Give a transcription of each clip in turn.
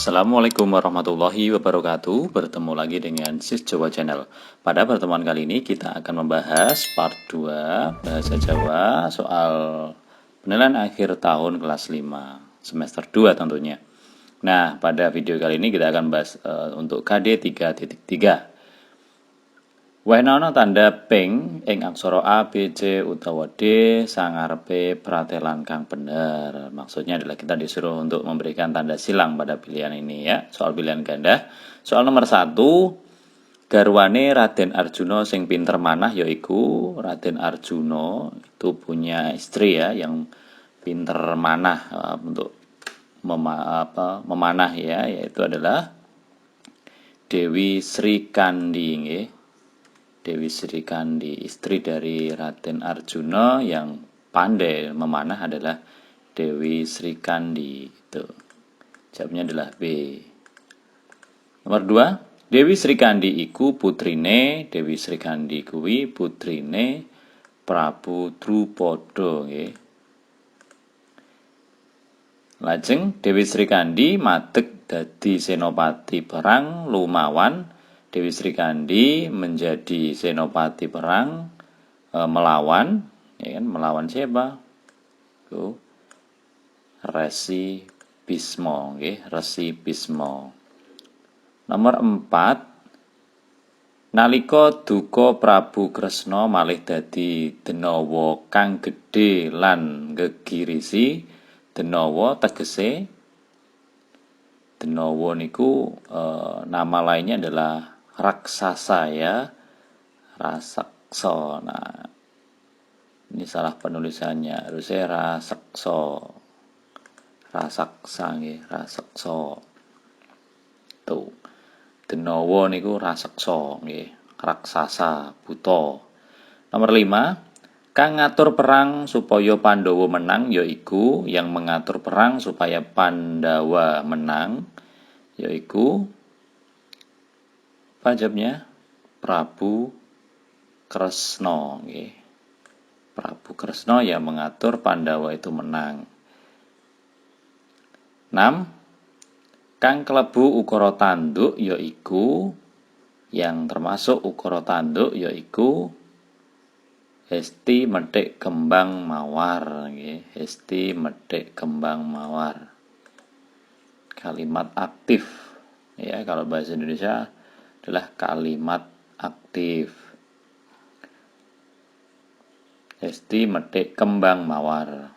Assalamualaikum warahmatullahi wabarakatuh. Bertemu lagi dengan Sis Jawa Channel. Pada pertemuan kali ini kita akan membahas part 2 Bahasa Jawa soal penilaian akhir tahun kelas 5 semester 2 tentunya. Nah, pada video kali ini kita akan bahas untuk KD 3.3. Wehna ana tanda ping ing aksara A, B, C utawa D sangarepe pratelan kang bener. Maksudnya adalah kita disuruh untuk memberikan tanda silang pada pilihan ini ya. Soal pilihan ganda. Soal nomor 1, garwane Raden Arjuna sing pinter manah yaiku Raden Arjuna itu punya istri ya yang pinter manah untuk memanah ya, yaitu adalah Dewi Sri Kandi nggih. Dewi Sri Kandi, istri dari Raden Arjuna yang pandai memanah adalah Dewi Sri Kandi. Itu. Jawabnya adalah B. Nomor 2, Dewi Sri Kandi iku putrine, Dewi Sri Kandi kuwi putrine Prabu Drupada nggih. Lajeng Dewi Sri Kandi madeg dadi senopati perang lumawan Dewi Sri Kandi menjadi senopati perang melawan, ya kan? Melawan siapa? Tuh, Resi Bisma, nggih, Resi Bisma. Nomor 4, nalika duka Prabu Kresna malih dadi denawa kang gedhe lan gegirisi. Denawa tegese denawa niku nama lainnya adalah raksasa ya, rasaksa. Nah, ini salah penulisannya, harusnya rasaksa, rasaksa nggih, rasaksa. Tuh, denawa niku rasaksa nggih, raksasa, buta. Nomor 5, kang ngatur perang supaya Pandhawa menang yaiku yang mengatur perang supaya Pandhawa menang yaiku apa jawabnya? Prabu Kresna nggih. Prabu Kresna yang mengatur Pandhawa itu menang. 6, kang klebu ukara tanduk yaiku yang termasuk ukara tanduk yaiku Hesti methik kembang mawar nggih. Hesti methik kembang mawar. Kalimat aktif ya, kalau bahasa Indonesia adalah kalimat aktif. Hesti methik kembang mawar.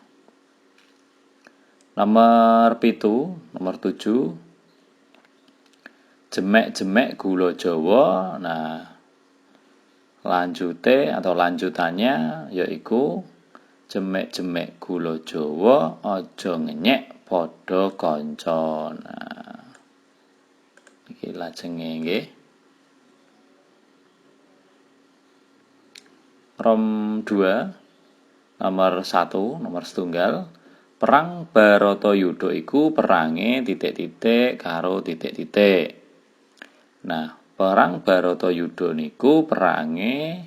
Nomor 7, jemek-jemek gula Jawa. Nah, lanjutannya yaiku jemek-jemek gula Jawa aja ngenyek padha kanca. Nah, iki lajenge nggih. Rom 2, nomor 1, nomor setunggal. Perang Baratayuda iku perange titik-titik karo titik-titik. Nah, perang Baratayuda niku perange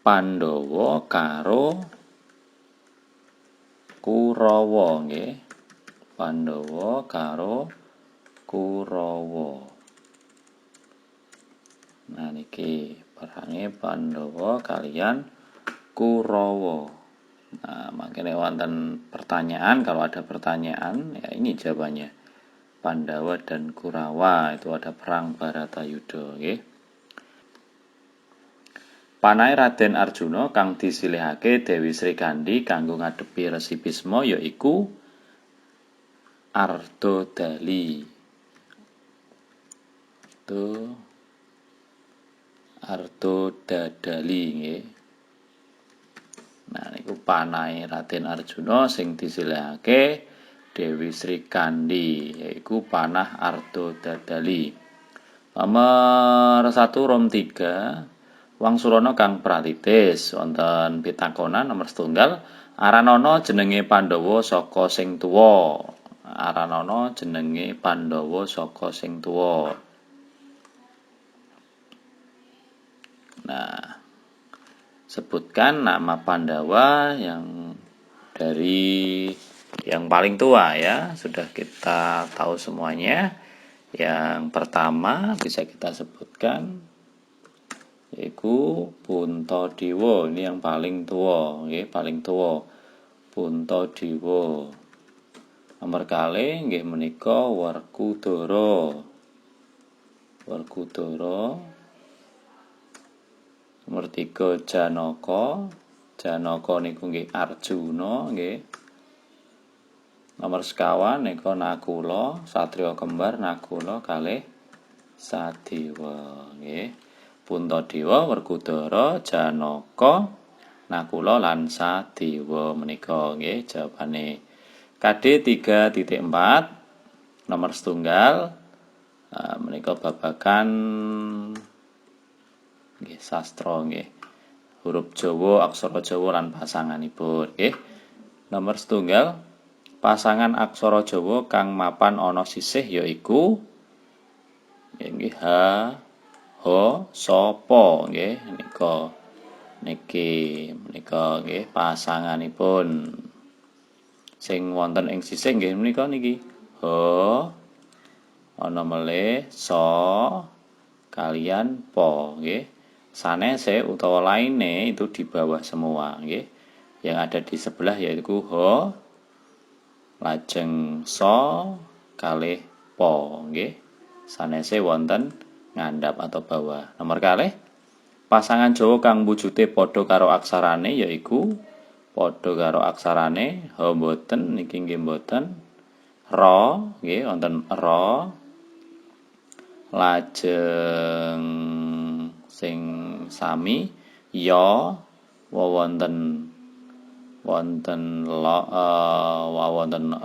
Pandhawa karo Kurawa nggih. Pandhawa karo Kurawa. Nah niki perange Pandhawa kalian Kurawa. Nah, makanya wonten pertanyaan, kalau ada pertanyaan ya ini jawabannya. Pandhawa dan Kurawa itu ada perang Baratayuda nggih. Panahe Raden Arjuna kang disilihake Dewi Sri Kandi kanggo ngadepi Resi Bisma yaiku Ardodali. Itu Ardodadali nggih. Nah niku panahe Raden Arjuna sing disilihake Dewi Sri Kandi yaiku panah Ardodadali. Nomor 1 Rom 3, Wangsulana kang pratitis wonten pitakonan nomor setunggal, aranana jenenge Pandhawa saka sing tuwa. Aranana jenenge Pandhawa saka sing tuwa. Nah, sebutkan nama Pandhawa yang dari Yang paling tua ya, sudah kita tahu semuanya. Yang pertama bisa kita sebutkan yaitu Puntadewa. Ini yang paling tua, nggih, paling tua. Puntadewa. Nomor kalih nggih menika Werkudara. Werkudara. Nomor 3 Janaka. Janaka niku nggih Arjuna, nggih. Nomor sekawan nika Nakula, satriya kembar Nakula kalih Sadewa, nggih. Puntadewa, Werkudara, Janaka, Nakula lan Sadewa menika nggih jawabane. KD 3.4 nomor setunggal menika babagan nggih sastra nggih. Huruf Jawa, aksara Jawa lan pasanganipun nggih. Nomor setunggal pasangan aksara Jawa kang mapan ana sisih yaiku nggih ha, ho, sapa nggih menika nggih pasanganipun. Sing wonten ing sisih nggih menika niki ha ana melih so kalian po nggih. Sanese utawa lainnya itu di bawah semua nggih. Yang ada di sebelah yaitu ho lajeng so kalih po nggih sanese wonten ngandhap atau bawah. Nomor kalih pasangan Jawa kang wujude padha karo aksarane yaiku padha karo aksarane ha mboten niki nggih mboten ra nggih wonten ra lajeng sing sami ya wonten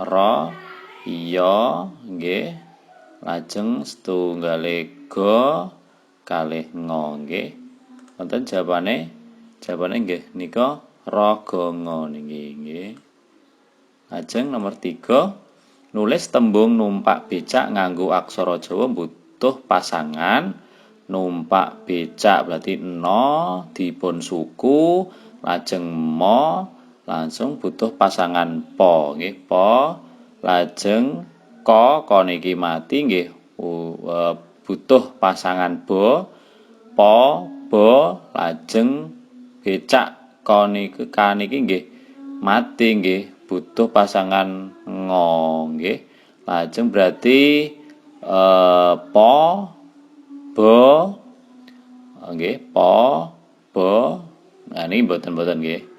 ra iya nggih lajeng setunggale ga kalih nga nggih wonten jawabane nggih nika ra ga nga niki nggih. Lajeng nomor 3 nulis tembung numpak becak nganggo aksara Jawa butuh pasangan numpak becak berarti no dipun suku lajeng mo langsung butuh pasangan po nggih po lajeng ko niki mati nggih butuh pasangan bo lajeng becak ko niki nggih mati nggih butuh pasangan ngo nggih lajeng berarti po bo nggih po bo nah niki mboten nggih.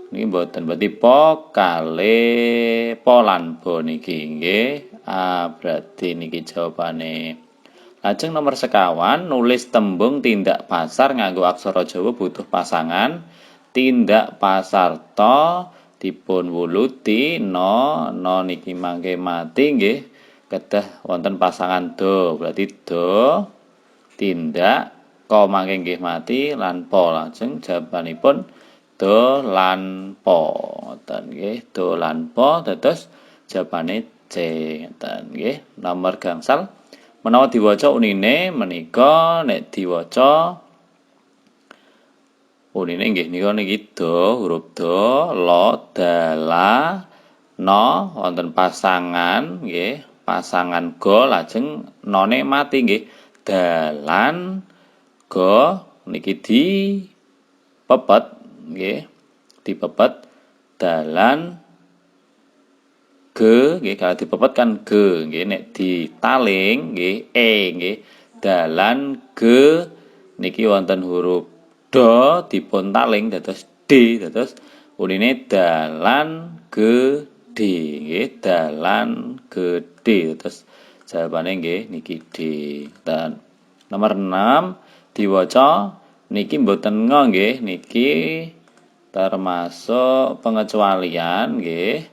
Niki mboten berarti po kali po lan bo niki nggih. Berarti niki jawabane. Lajeng nomor sekawan nulis tembung tindak pasar nganggo aksara Jawa butuh pasangan tindak pasar to dipun wuluti no niki mangke mati nggih kedah wonten pasangan do berarti do tindak ko mangke nggih mati lan po lajeng jawabanipun do lan po ngoten nggih do lan po dados jawabane C ngoten nggih. Nomor gangsal menawa diwaca unine menika nek diwaca unine nggih niki do huruf do lo dala no wonten pasangan nggih pasangan go lajeng none mati nggih dalan go niki di pepet nggih dipepet dalan ge nggih kalau dipepet kan ge nggih nek ditaling nggih nggih dalan ge niki wonten huruf do dipun taling dados d dados unine dalan gedhe nggih dalan gedhe dados jawabane nggih niki D. Dan nomor 6 diwaca niki mboten ngo nggih niki termasuk pengecualian nggih.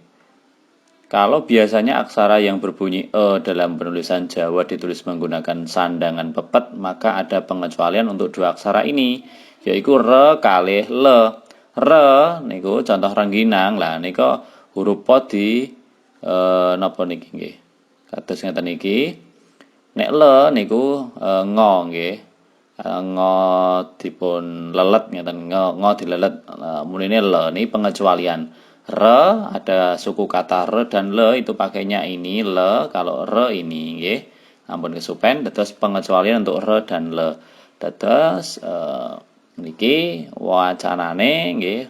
Kalau biasanya aksara yang berbunyi e dalam penulisan Jawa ditulis menggunakan sandangan pepet, maka ada pengecualian untuk dua aksara ini, yaitu re kalih le. Re niku contoh rengginang lah niku huruf po di napa niki nggih. Kados ngeten niki. Nek le niku ngo nggih. Ngo dipun lelet ngeten ngo dilelet munine le niki pengecualian. Re, ada suku kata re dan le, itu pakainya ini le, kalau re ini nggih. Ampun kesupen, dados pengecualian untuk re dan le. Dados niki wacanane nggih.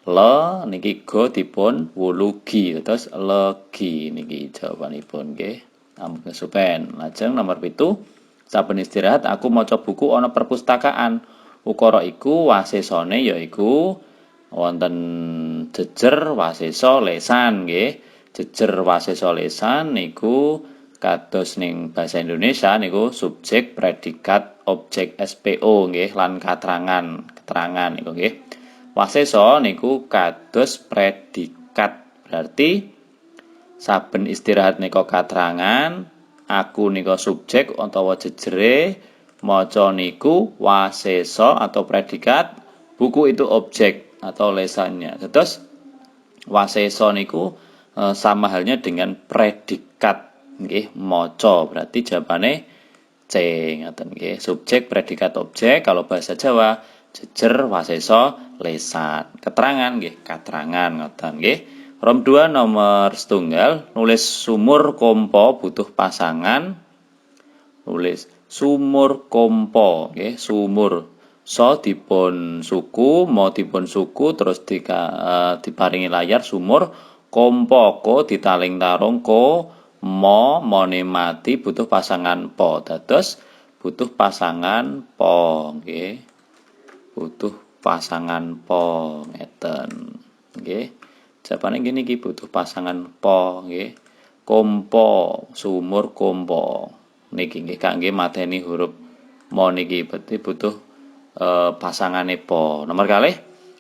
Le niki go dipun wulugi, dados legi niki jawabanipun nggih. Ampun kesupen. Lajeng nomor 7, saben istirahat aku maca buku ana perpustakaan. Ukara iku wasesane yaiku wonten jejer wasesa lesan nggih. Jejer wasesa lesan niku kados ning basa Indonesia niku subjek, predikat, objek SPO nggih lan keterangan niku nggih. Wasesa niku kados predikat. Berarti saben istirahat nika keterangan, aku nika subjek utawa jejere, maca niku wasesa atau predikat, buku itu objek atau lesannya. Terus wasesa niku sama halnya dengan predikat nggih, maca. Berarti jawabane C ngoten nggih. Subjek, predikat, objek. Kalau bahasa Jawa jejer, wasesa, lesan. Keterangan nggih, katerangan ngoten nggih. Rom 2 nomor setunggal, nulis sumur kompo butuh pasangan. Nulis sumur kompo nggih, sumur so dipun suku, mo dipun suku, terus diparingi layar sumur, kompo ko ditaling tarung ko, mone mati butuh pasangan po. Dados butuh pasangan po nggih. Butuh pasangan po ngeten nggih. Jawabane gini iki butuh pasangan po nggih. Kompo, sumur kompo. Niki nggih kangge mateni huruf mo niki berarti butuh pasangane po. Nomor kalih,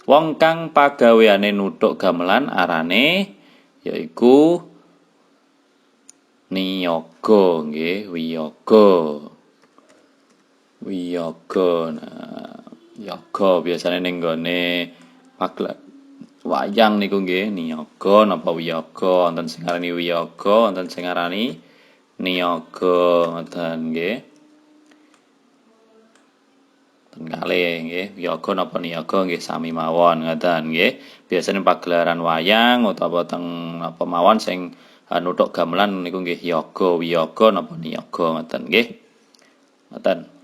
wong kang pagaweane nuthuk gamelan arane yaiku niyaga nggih, wiyaga. Wiyaga. Nah, yaga biasane ning gone wayang niku nggih, niyaga napa wiyaga, wonten sing arani wiyaga, wonten sing arani niyaga ngoten nggih. Kalih nggih, wiyaga napa niyaga nggih sami mawon ngoten nggih. Biasane pagelaran wayang utawa teng napa mawon sing nuthuk gamelan niku nggih yaga, wiyaga napa niyaga ngoten nggih. Ngoten.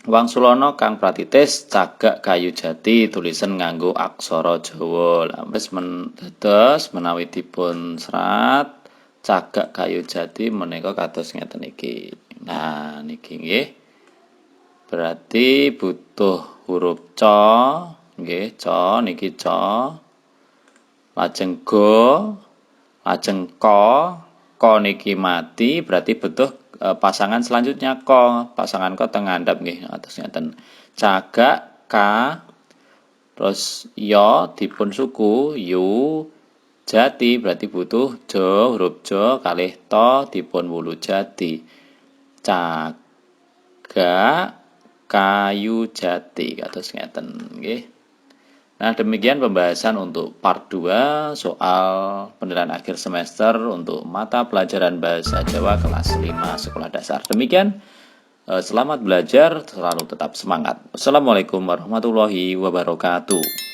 Wangsulana kang pratitis cagak kayu jati tulisan nganggo aksara Jawa. Lah wis dados menawi dipun serat cagak kayu jati menika kados ngeten iki. Nah niki nggih. Berarti butuh huruf ca, nggih, ca niki ca. Lajeng go, lajeng ko niki mati, berarti butuh pasangan selanjutnya ko. Pasangan ko teng ngandhap nggih, atus ngeten. Cagak ka, terus yo dipun suku yu, jati berarti butuh jo, huruf jo kalih to dipun wulu jati. Cagak kayu jati kados ngeten nggih. Nah, demikian pembahasan untuk part 2 soal penilaian akhir semester untuk mata pelajaran bahasa Jawa kelas 5 sekolah dasar. Demikian, selamat belajar, selalu tetap semangat. Wassalamualaikum warahmatullahi wabarakatuh.